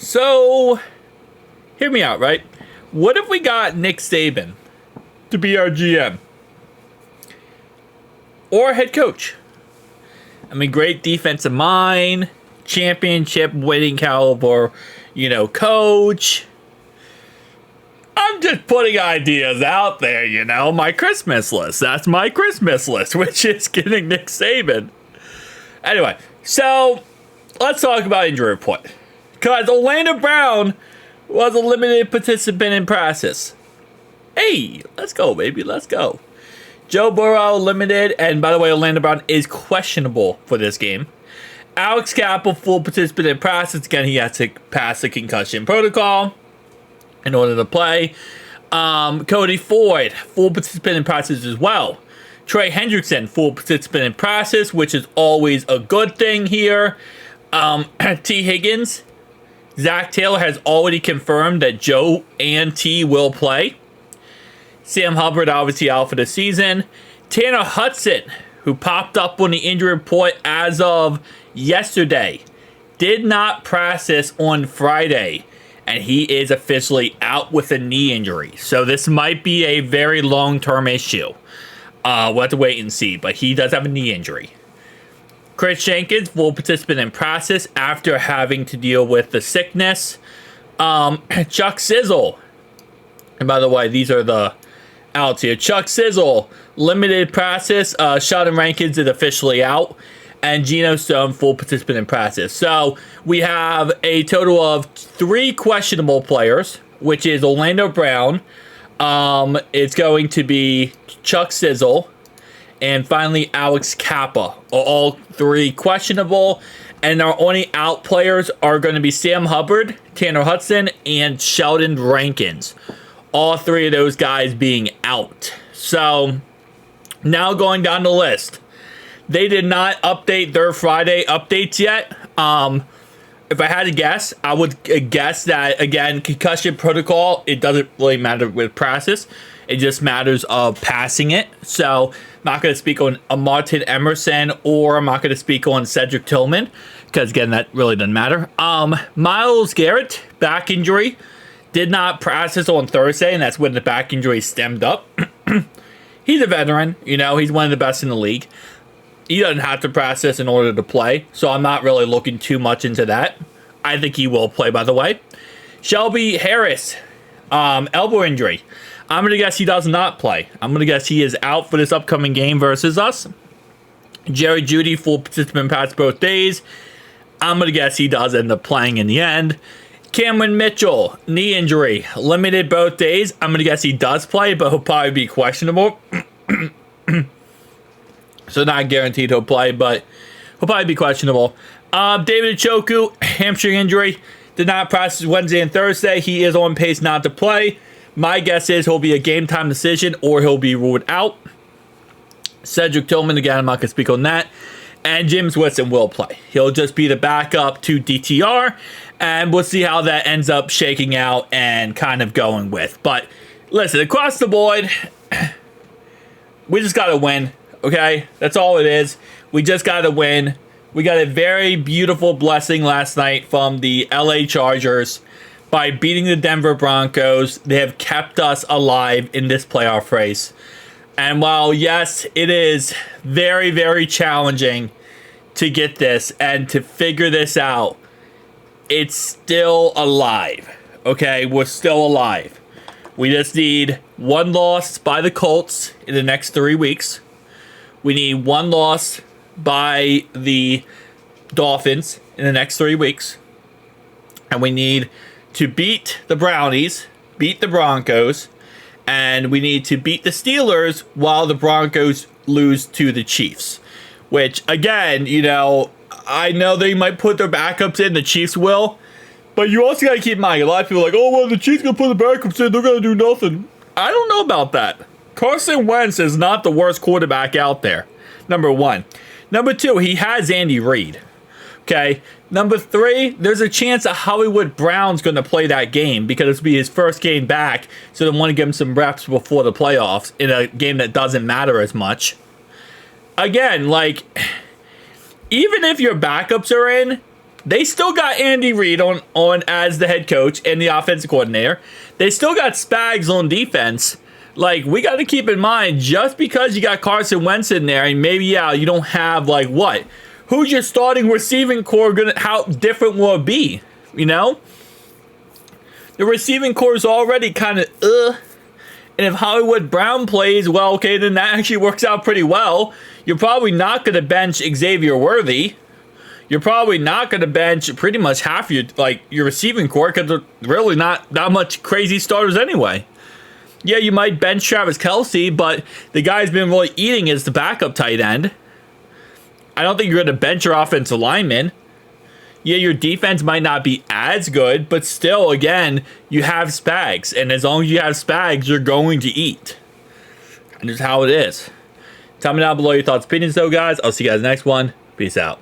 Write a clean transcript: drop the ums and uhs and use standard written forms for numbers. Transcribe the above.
So, hear me out, right? What if we got Nick Saban to be our GM? Or head coach? I mean, great defensive mind, championship winning caliber, coach. I'm just putting ideas out there, my Christmas list. That's my Christmas list, which is getting Nick Saban. Anyway, so let's talk about injury report. Because Orlando Brown was a limited participant in practice. Hey, let's go, baby. Let's go. Joe Burrow limited. And by the way, Orlando Brown is questionable for this game. Alex Cappa, full participant in practice. Again, he has to pass the concussion protocol in order to play. Cody Ford, full participant in practice as well. Trey Hendrickson, full participant in practice, which is always a good thing here. T. Higgins. Zach Taylor has already confirmed that Joe and T will play. Sam Hubbard obviously out for the season. Tanner Hudson, who popped up on the injury report as of yesterday, did not practice on Friday, and he is officially out with a knee injury. So this might be a very long-term issue. We'll have to wait and see, but he does have a knee injury. Chris Jenkins, full participant in practice after having to deal with the sickness. Chuck Sizzle. And by the way, these are the outs here. Chuck Sizzle, limited practice. Sheldon Rankins is officially out. And Geno Stone, full participant in practice. So we have a total of 3 questionable players, which is Orlando Brown. It's going to be Chuck Sizzle. And finally, Alex Cappa. All 3 questionable. And our only out players are going to be Sam Hubbard, Tanner Hudson, and Sheldon Rankins. All 3 of those guys being out. So, now going down the list. They did not update their Friday updates yet. If I had to guess, I would guess that, again, concussion protocol, it doesn't really matter with practice. It just matters of passing it. So, I'm not going to speak on Martin Emerson, or I'm not going to speak on Cedric Tillman, because, again, that really doesn't matter. Myles Garrett, back injury, did not practice on Thursday, and that's when the back injury stemmed up. He's a veteran. He's one of the best in the league. He doesn't have to practice in order to play, so I'm not really looking too much into that. I think he will play, by the way. Shelby Harris, elbow injury. I'm going to guess he does not play. I'm going to guess he is out for this upcoming game versus us. Jerry Jeudy, full participant past both days. I'm going to guess he does end up playing in the end. Cameron Mitchell, knee injury, limited both days. I'm going to guess he does play, but he'll probably be questionable. So not guaranteed he'll play, but he'll probably be questionable. David Njoku, hamstring injury, did not practice Wednesday and Thursday. He is on pace not to play. My guess is he'll be a game time decision or he'll be ruled out. Cedric Tillman, again, I'm not going to speak on that. And James Winston will play. He'll just be the backup to DTR. And we'll see how that ends up shaking out and kind of going with. But listen, across the board, we just got to win. Okay? That's all it is. We just got to win. We got a very beautiful blessing last night from the LA Chargers. By beating the Denver Broncos, they have kept us alive in this playoff race. And while, yes, it is very, very challenging to get this and to figure this out, it's still alive. Okay? We're still alive. We just need 1 loss by the Colts in the next 3 weeks. We need 1 loss by the Dolphins in the next 3 weeks. And we need to beat the Brownies, beat the Broncos, and we need to beat the Steelers while the Broncos lose to the Chiefs. Which, again, I know they might put their backups in, the Chiefs will, but you also got to keep in mind, a lot of people are like, oh, well, the Chiefs going to put the backups in, they're going to do nothing. I don't know about that. Carson Wentz is not the worst quarterback out there, number 1. Number 2, he has Andy Reid. Okay. Number 3, there's a chance that Hollywood Brown's going to play that game because it'll be his first game back, so they want to give him some reps before the playoffs in a game that doesn't matter as much. Again, even if your backups are in, They still got Andy Reid on as the head coach and the offensive coordinator. They still got Spags on defense. Like, we got to keep in mind, just because you got Carson Wentz in there, and maybe, yeah, you don't have, like, what? Who's your starting receiving core gonna? How different will it be? You know? The receiving core is already kind of, And if Hollywood Brown plays, well, okay, then that actually works out pretty well. You're probably not going to bench Xavier Worthy. You're probably not going to bench pretty much half your receiving core, because they're really not that much crazy starters anyway. Yeah, you might bench Travis Kelce, but the guy's been really eating as the backup tight end. I don't think you're going to bench your offensive lineman. Yeah, your defense might not be as good, but still, again, you have Spags. And as long as you have Spags, you're going to eat. And that's how it is. Tell me down below your thoughts and opinions, though, guys. I'll see you guys next one. Peace out.